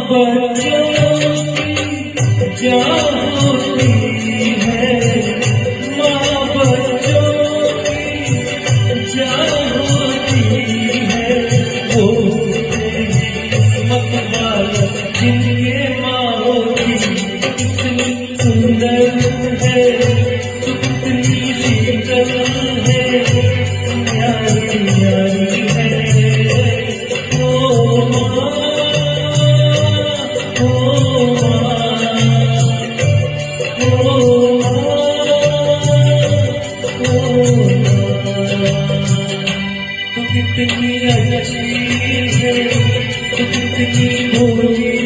बच्चों की जान होती है, माँ बच्चों की जान होती है। वो मत वाला जिनके माँ होती कितनी सुंदर है, कितनी शीतल है, न्यारी न्यारी है। ओ माँ, ओ माँ, ओ माँ, तू कितनी अच्छी है, तू कितनी भोली